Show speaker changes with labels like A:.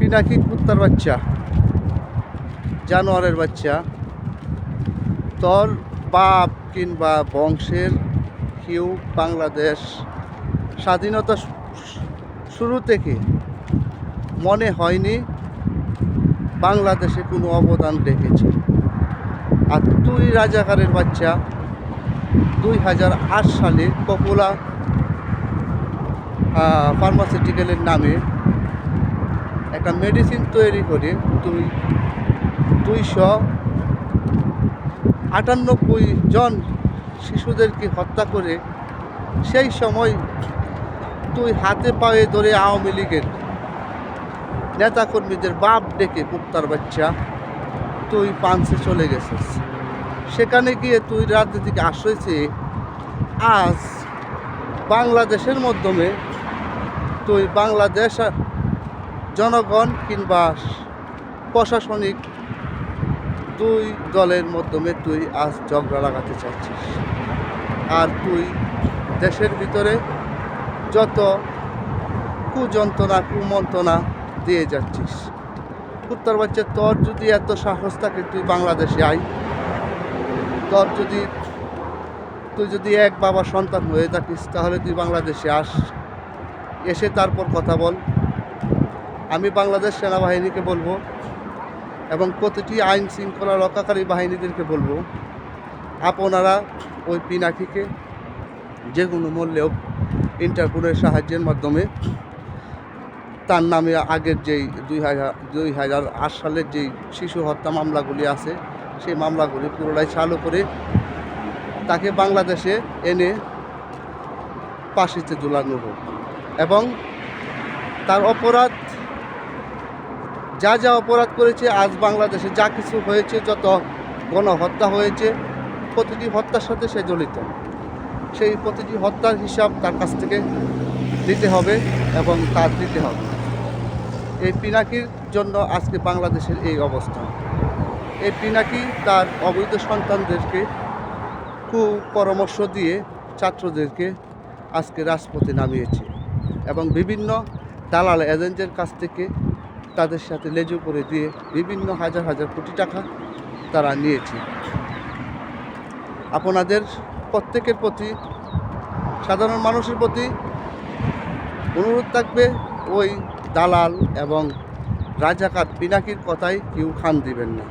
A: পিনাকি কুত্তার বাচ্চা, জানোয়ারের বাচ্চা, তোর বাপ কিংবা বংশের কেউ বাংলাদেশ স্বাধীনতা শুরু থেকে মনে হয়নি বাংলাদেশে কোনো অবদান রেখেছে। আর তুই রাজাকারের বাচ্চা 2008 সালে পপুলার ফার্মাসিউটিক্যালের নামে একটা মেডিসিন তৈরি করে তুই 298 জন শিশুদেরকে হত্যা করে সেই সময় তুই হাতে পায়ে ধরে আওয়ামী লীগের নেতাকর্মীদের বাপ ডেকে কুত্তার বাচ্চা তুই পাঞ্চে চলে গেছিস। সেখানে গিয়ে তুই রাজনীতিকে আশ্রয় চেয়ে আজ বাংলাদেশের মাধ্যমে তুই বাংলাদেশ জনগণ কিংবা প্রশাসনিক দুই দলের মাধ্যমে তুই আজ ঝগড়া লাগাতে চাচ্ছিস। আর তুই দেশের ভিতরে যত কুযন্ত্রণা কুমন্ত্রণা দিয়ে যাচ্ছিস। কুত্তার বাচ্চা, তোর যদি এত সাহস থাকে তুই বাংলাদেশে আয়। তুই যদি এক বাবার সন্তান হয়ে থাকিস তাহলে তুই বাংলাদেশে আস, এসে তারপর কথা বল। আমি বাংলাদেশ সেনাবাহিনীকে বলবো এবং প্রতিটি আইন শৃঙ্খলা রক্ষাকারী বাহিনীদেরকে বলবো, আপনারা ওই পিনাকিকে যে কোনো মূল্যেও ইন্টারপোলের সাহায্যের মাধ্যমে তার নামে আগের যেই 2008 সালের যেই শিশু হত্যা মামলাগুলি আছে সেই মামলাগুলি পুরোটাই চালু করে তাকে বাংলাদেশে এনে ফাঁসিতে ঝুলানো হোক এবং তার অপরাধ যা অপরাধ করেছে, আজ বাংলাদেশে যা কিছু হয়েছে, যত গণহত্যা হয়েছে, প্রতিটি হত্যার সাথে সে জড়িত। সেই প্রতিটি হত্যার হিসাব তার কাছ থেকে দিতে হবে এবং তার দিতে হবে। এই পিনাকির জন্য আজকে বাংলাদেশের এই অবস্থা। এই পিনাকি তার অবৈধ সন্তানদেরকে কুপরামর্শ দিয়ে ছাত্রদেরকে আজকে রাজপথে নামিয়েছে এবং বিভিন্ন দালাল এজেন্টের কাছ থেকে তাদের সাথে লেজু করে দিয়ে বিভিন্ন হাজার হাজার কোটি টাকা তারা নিয়েছে। আপনাদের প্রত্যেকের প্রতি, সাধারণ মানুষের প্রতি অনুরোধ থাকবে, ওই দালাল এবং রাজাকার পিনাকির কথায় কেউ কান দিবেন না।